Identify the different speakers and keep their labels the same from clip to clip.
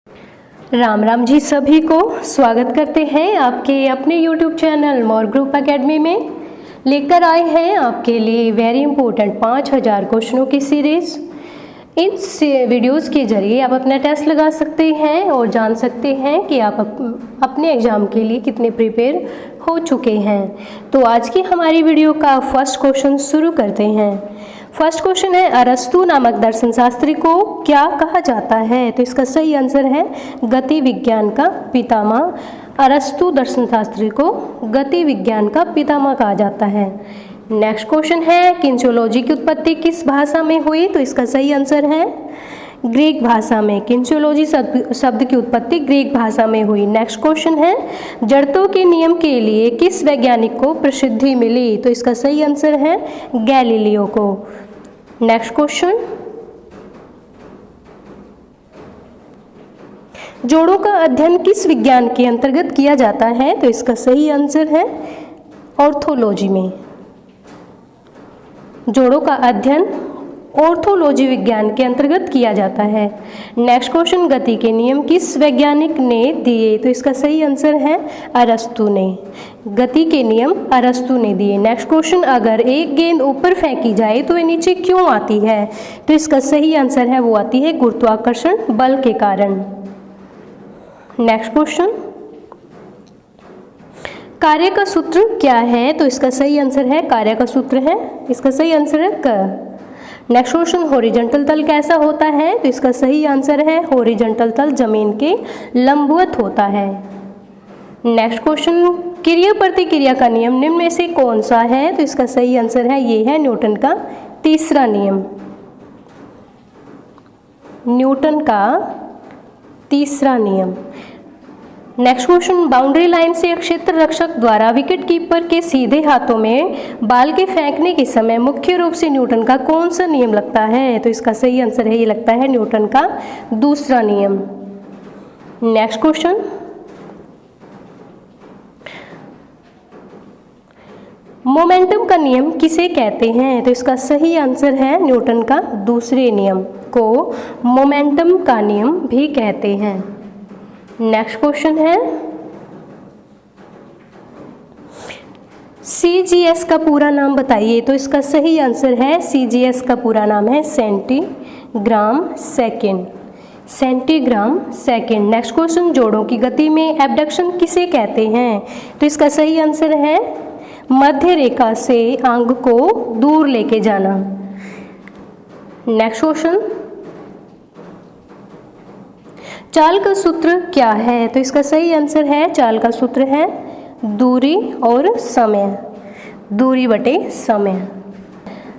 Speaker 1: राम राम जी, सभी को स्वागत करते हैं आपके अपने YouTube चैनल मोर ग्रुप एकेडमी में। लेकर आए हैं आपके लिए वेरी इंपॉर्टेंट 5000 क्वेश्चनों की सीरीज। इन वीडियोस के जरिए आप अपना टेस्ट लगा सकते हैं और जान सकते हैं कि आप अपने एग्ज़ाम के लिए कितने प्रिपेयर हो चुके हैं। तो आज की हमारी वीडियो का फर्स्ट क्वेश्चन शुरू करते हैं। फर्स्ट क्वेश्चन है, अरस्तु नामक दर्शन शास्त्री को क्या कहा जाता है? तो इसका सही आंसर है गति विज्ञान का पितामह। अरस्तु दर्शन शास्त्री को गति विज्ञान का पितामह कहा जाता है। नेक्स्ट क्वेश्चन है, किंसियोलॉजी की उत्पत्ति किस भाषा में हुई? तो इसका सही आंसर है ग्रीक भाषा में। किंसियोलॉजी शब्द की उत्पत्ति ग्रीक भाषा में हुई। नेक्स्ट क्वेश्चन है, जड़त्व के नियम के लिए किस वैज्ञानिक को प्रसिद्धि मिली? तो इसका सही आंसर है गैलीलियो को। नेक्स्ट क्वेश्चन, जोड़ों का अध्ययन किस विज्ञान के अंतर्गत किया जाता है? तो इसका सही आंसर है ऑर्थोलॉजी में। जोड़ों का अध्ययन ऑर्थोलॉजी विज्ञान के अंतर्गत किया जाता है। नेक्स्ट क्वेश्चन, गति के नियम किस वैज्ञानिक ने दिए? तो इसका सही आंसर है अरस्तु ने। गति के नियम अरस्तु ने दिए। नेक्स्ट क्वेश्चन, अगर एक गेंद ऊपर फेंकी जाए तो वह नीचे क्यों आती है? तो इसका सही आंसर है वो आती है गुरुत्वाकर्षण बल के कारण। नेक्स्ट क्वेश्चन, कार्य का सूत्र क्या है? तो इसका सही आंसर है कार्य का सूत्र है, इसका सही आंसर है क। नेक्स्ट क्वेश्चन, हॉरिजॉन्टल तल कैसा होता है? तो इसका सही आंसर है हॉरिजॉन्टल तल जमीन के लंबवत होता है। नेक्स्ट क्वेश्चन, क्रिया प्रतिक्रिया का नियम निम्न में से कौन सा है? तो इसका सही आंसर है ये है न्यूटन का तीसरा नियम। न्यूटन का तीसरा नियम। नेक्स्ट क्वेश्चन, बाउंड्री लाइन से क्षेत्र रक्षक द्वारा विकेट कीपर के सीधे हाथों में बाल के फेंकने के समय मुख्य रूप से न्यूटन का कौन सा नियम लगता है? तो इसका सही आंसर है ये लगता है न्यूटन का दूसरा नियम। नेक्स्ट क्वेश्चन, मोमेंटम का नियम किसे कहते हैं? तो इसका सही आंसर है न्यूटन का दूसरे नियम को मोमेंटम का नियम भी कहते हैं। नेक्स्ट क्वेश्चन है, CGS का पूरा नाम बताइए? तो इसका सही आंसर है CGS का पूरा नाम है centigram second. Centigram second. Next question, जोड़ों की गति में एबडक्शन किसे कहते हैं? तो इसका सही आंसर है मध्य रेखा से अंग को दूर लेके जाना। नेक्स्ट क्वेश्चन, चाल का सूत्र क्या है? तो इसका सही आंसर है चाल का सूत्र है दूरी और समय, दूरी बटे समय।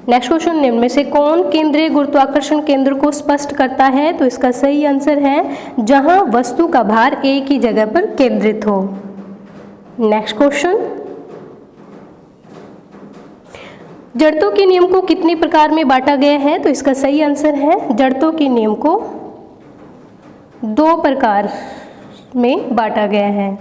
Speaker 1: नेक्स्ट क्वेश्चन, निम्न में से कौन केंद्रीय गुरुत्वाकर्षण केंद्र को स्पष्ट करता है? तो इसका सही आंसर है जहां वस्तु का भार एक ही जगह पर केंद्रित हो। नेक्स्ट क्वेश्चन, जड़त्व के नियम को कितने प्रकार में बांटा गया है? तो इसका सही आंसर है जड़त्व के नियम को 2 प्रकार में बांटा गया है।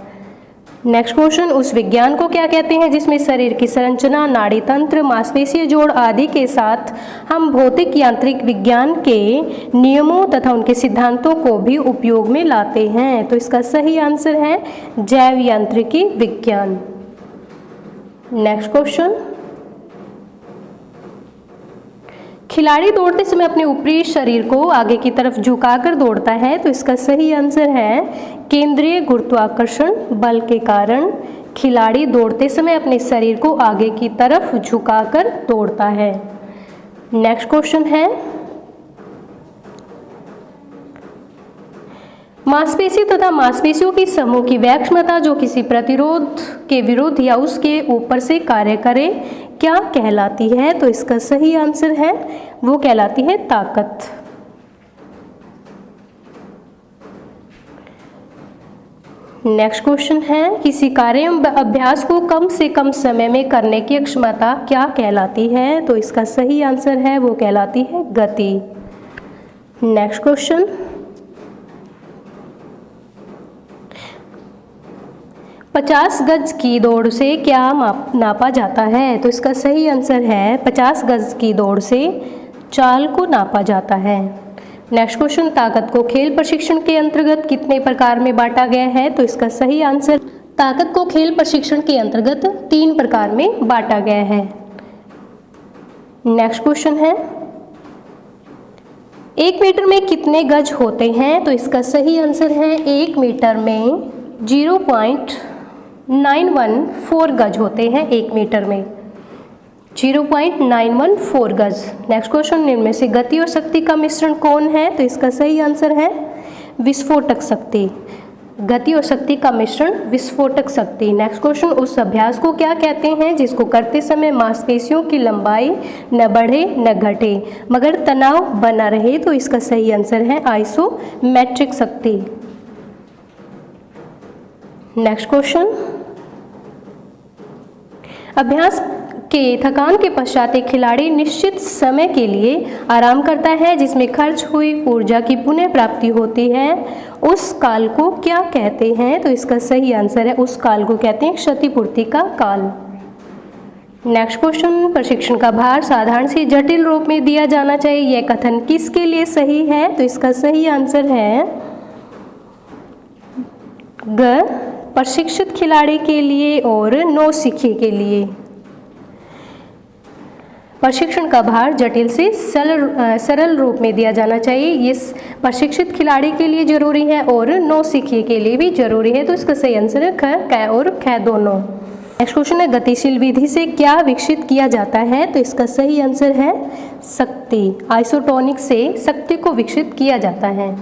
Speaker 1: नेक्स्ट क्वेश्चन, उस विज्ञान को क्या कहते हैं जिसमें शरीर की संरचना, नाड़ी तंत्र, मांसपेशीय जोड़ आदि के साथ हम भौतिक यांत्रिक विज्ञान के नियमों तथा उनके सिद्धांतों को भी उपयोग में लाते हैं? तो इसका सही आंसर है जैव यांत्रिकी विज्ञान। नेक्स्ट क्वेश्चन, खिलाड़ी दौड़ते समय अपने ऊपरी शरीर को आगे की तरफ झुकाकर दौड़ता है। तो इसका सही आंसर है केंद्रीय गुरुत्वाकर्षण बल के कारण खिलाड़ी दौड़ते समय अपने शरीर को आगे की तरफ झुकाकर दौड़ता है। नेक्स्ट क्वेश्चन है, मांसपेशी तथा मांसपेशियों की समूह की वह क्षमता जो किसी प्रतिरोध के विरुद्ध या उसके ऊपर से कार्य करे क्या कहलाती है? तो इसका सही आंसर है वो कहलाती है ताकत। नेक्स्ट क्वेश्चन है, किसी कार्य अभ्यास को कम से कम समय में करने की क्षमता क्या कहलाती है? तो इसका सही आंसर है वो कहलाती है गति। नेक्स्ट क्वेश्चन, 50 गज की दौड़ से क्या नापा जाता है? तो इसका सही आंसर है 50 गज की दौड़ से चाल को नापा जाता है। नेक्स्ट क्वेश्चन, ताकत को खेल प्रशिक्षण के अंतर्गत कितने प्रकार में बांटा गया है? तो इसका सही आंसर, ताकत को खेल प्रशिक्षण के अंतर्गत 3 प्रकार में बांटा गया है। नेक्स्ट क्वेश्चन है, 1 मीटर में कितने गज होते हैं? तो इसका सही आंसर है 1 मीटर में 0.914 गज होते हैं। 1 मीटर में 0.914 गज। नेक्स्ट क्वेश्चन, निम्न में से गति और शक्ति का मिश्रण कौन है? तो इसका सही आंसर है विस्फोटक शक्ति। गति और शक्ति का मिश्रण विस्फोटक शक्ति। नेक्स्ट क्वेश्चन, उस अभ्यास को क्या कहते हैं जिसको करते समय मांसपेशियों की लंबाई न बढ़े न घटे मगर तनाव बना रहे? तो इसका सही आंसर है आइसोमेट्रिक शक्ति। नेक्स्ट क्वेश्चन, अभ्यास के थकान के पश्चात एक खिलाड़ी निश्चित समय के लिए आराम करता है जिसमें खर्च हुई ऊर्जा की पुनः प्राप्ति होती है, उस काल को क्या कहते हैं? तो इसका सही आंसर है, उस काल को कहते हैं क्षतिपूर्ति का काल। नेक्स्ट क्वेश्चन, प्रशिक्षण का भार साधारण से जटिल रूप में दिया जाना चाहिए, यह कथन किसके लिए सही है? तो इसका सही आंसर है ग, प्रशिक्षित खिलाड़ी के लिए और नौसिखिए के लिए। प्रशिक्षण का भार जटिल से सरल रूप में दिया जाना चाहिए, ये प्रशिक्षित खिलाड़ी के लिए जरूरी है और नौसिखिए के लिए भी जरूरी है। तो इसका सही आंसर है ख, क और ख दोनों। नेक्स्ट क्वेश्चन है, गतिशील विधि से क्या विकसित किया जाता है? तो इसका सही आंसर है शक्ति। आइसोटोनिक से शक्ति को विकसित किया जाता है।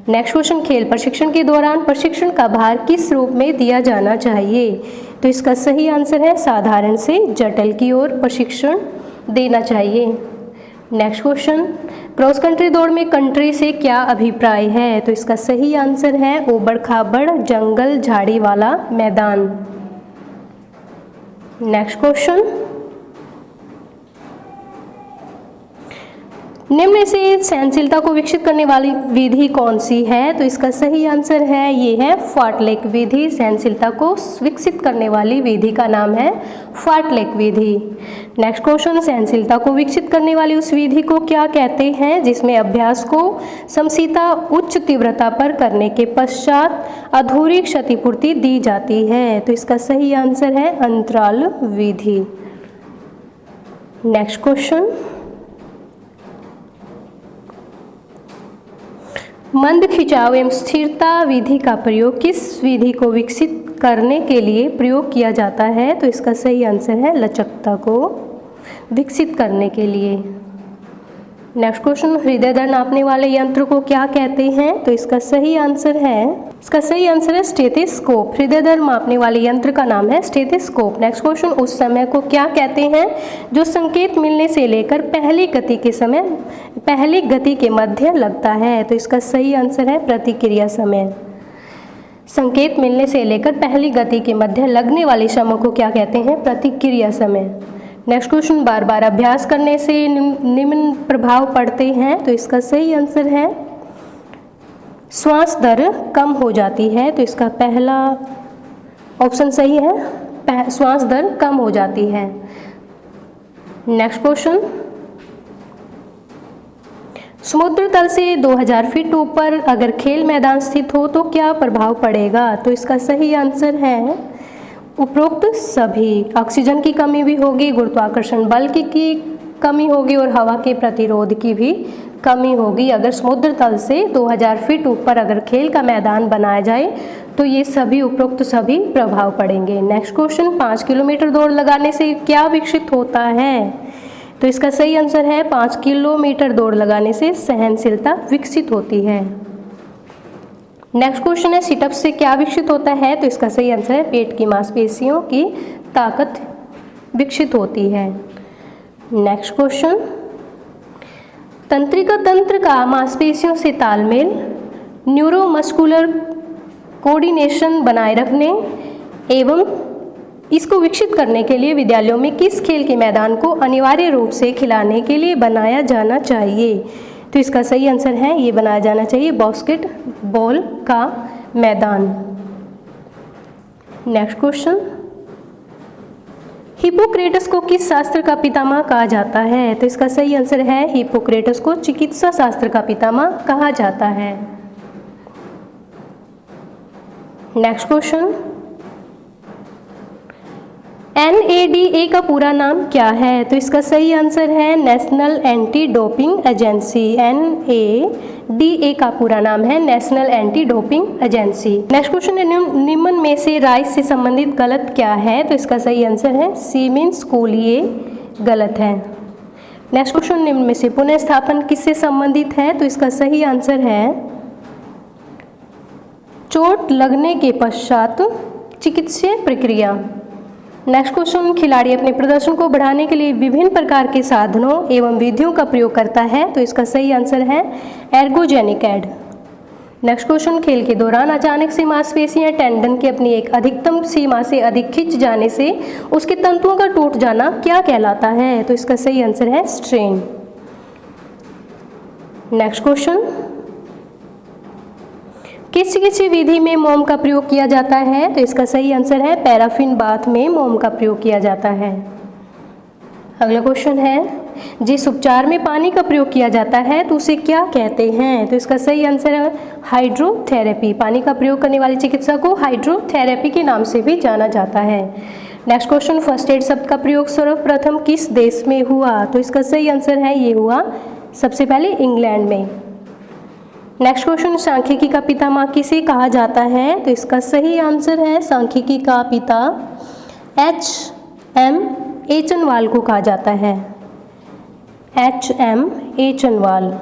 Speaker 1: नेक्स्ट क्वेश्चन, खेल प्रशिक्षण के दौरान प्रशिक्षण का भार किस रूप में दिया जाना चाहिए? तो इसका सही आंसर है साधारण से जटिल की ओर प्रशिक्षण देना चाहिए। नेक्स्ट क्वेश्चन, क्रॉस कंट्री दौड़ में कंट्री से क्या अभिप्राय है? तो इसका सही आंसर है ऊबड़ खाबड़ जंगल झाड़ी वाला मैदान। नेक्स्ट क्वेश्चन, निम्न में से सहनशीलता को विकसित करने वाली विधि कौन सी है? तो इसका सही आंसर है, ये है फार्टलेक विधि। सहनशीलता को विकसित करने वाली विधि का नाम है फार्टलेक विधि। नेक्स्ट क्वेश्चन, सहनशीलता को विकसित करने वाली उस विधि को क्या कहते हैं जिसमें अभ्यास को समशीता उच्च तीव्रता पर करने के पश्चात अधूरी क्षतिपूर्ति दी जाती है? तो इसका सही आंसर है अंतराल विधि। नेक्स्ट क्वेश्चन, मंद खिंचाव एवं स्थिरता विधि का प्रयोग किस विधि को विकसित करने के लिए प्रयोग किया जाता है? तो इसका सही आंसर है लचकता को विकसित करने के लिए। नेक्स्ट क्वेश्चन, हृदय दर नापने वाले यंत्र को क्या कहते हैं? तो इसका सही आंसर है स्टेथोस्कोप। हृदय दर मापने वाले यंत्र का नाम है स्टेथोस्कोप। नेक्स्ट क्वेश्चन, उस समय को क्या कहते हैं जो संकेत मिलने से लेकर पहली गति के मध्य लगता है? तो इसका सही आंसर है प्रतिक्रिया समय। संकेत मिलने से लेकर पहली गति के मध्य लगने वाले समय को क्या कहते हैं? प्रतिक्रिया समय। नेक्स्ट क्वेश्चन, बार बार अभ्यास करने से निम्न प्रभाव पड़ते हैं? तो इसका सही आंसर है श्वास दर कम हो जाती है। तो इसका पहला ऑप्शन सही है, श्वास दर कम हो जाती है। नेक्स्ट क्वेश्चन, समुद्र तल से 2000 फीट ऊपर अगर खेल मैदान स्थित हो तो क्या प्रभाव पड़ेगा? तो इसका सही आंसर है उपरोक्त सभी। ऑक्सीजन की कमी भी होगी, गुरुत्वाकर्षण बल की कमी होगी और हवा के प्रतिरोध की भी कमी होगी। अगर समुद्र तल से 2000 फीट ऊपर अगर खेल का मैदान बनाया जाए तो ये सभी उपरोक्त सभी प्रभाव पड़ेंगे। नेक्स्ट क्वेश्चन, 5 किलोमीटर दौड़ लगाने से क्या विकसित होता है? तो इसका सही आंसर है 5 किलोमीटर दौड़ लगाने से सहनशीलता विकसित होती है। नेक्स्ट क्वेश्चन है, सिटअप से क्या विकसित होता है? तो इसका सही आंसर है पेट की मांसपेशियों की ताकत विकसित होती है। नेक्स्ट क्वेश्चन, तंत्रिका तंत्र का मांसपेशियों से तालमेल न्यूरोमस्कुलर कोऑर्डिनेशन बनाए रखने एवं इसको विकसित करने के लिए विद्यालयों में किस खेल के मैदान को अनिवार्य रूप से खिलाने के लिए बनाया जाना चाहिए? तो इसका सही आंसर है ये बनाया जाना चाहिए बास्केटबॉल का मैदान। नेक्स्ट क्वेश्चन, हिपोक्रेटस को किस शास्त्र का पितामह कहा जाता है? तो इसका सही आंसर है हिपोक्रेटस को चिकित्सा शास्त्र का पितामह कहा जाता है। नेक्स्ट क्वेश्चन, NADA का पूरा नाम क्या है? तो इसका सही आंसर है national anti doping agency. NADA का पूरा नाम है national anti doping agency. Next question है, निम्न में से राइस से संबंधित गलत क्या है? तो इसका सही आंसर है सीमेंस कोल, ये गलत है। नेक्स्ट क्वेश्चन, निम्न में से पुनः स्थापन किससे संबंधित है? तो इसका सही आंसर है चोट लगने के पश्चात चिकित्सीय प्रक्रिया। नेक्स्ट क्वेश्चन, खिलाड़ी अपने प्रदर्शन को बढ़ाने के लिए विभिन्न प्रकार के साधनों एवं विधियों का प्रयोग करता है। तो इसका सही आंसर है एर्गोजेनिक एड। नेक्स्ट क्वेश्चन, खेल के दौरान अचानक से मांसपेशियां टेंडन की अपनी एक अधिकतम सीमा से अधिक खिंच जाने से उसके तंतुओं का टूट जाना क्या कहलाता है? तो इसका सही आंसर है स्ट्रेन। नेक्स्ट क्वेश्चन, किस चिकित्सीय विधि में मोम का प्रयोग किया जाता है? तो इसका सही आंसर है पैराफिन बाथ में मोम का प्रयोग किया जाता है। अगला क्वेश्चन है, जिस उपचार में पानी का प्रयोग किया जाता है तो उसे क्या कहते हैं? तो इसका सही आंसर है हाइड्रोथेरेपी। पानी का प्रयोग करने वाली चिकित्सा को हाइड्रोथेरेपी के नाम से भी जाना जाता है। नेक्स्ट क्वेश्चन, फर्स्ट एड शब्द का प्रयोग सर्वप्रथम किस देश में हुआ? तो इसका सही आंसर है ये हुआ सबसे पहले इंग्लैंड में। नेक्स्ट क्वेश्चन, सांख्यिकी का पितामह किसे कहा जाता है? तो इसका सही आंसर है सांख्यिकी का पिता HM एचनवाल को कहा जाता है। HM एचनवाल।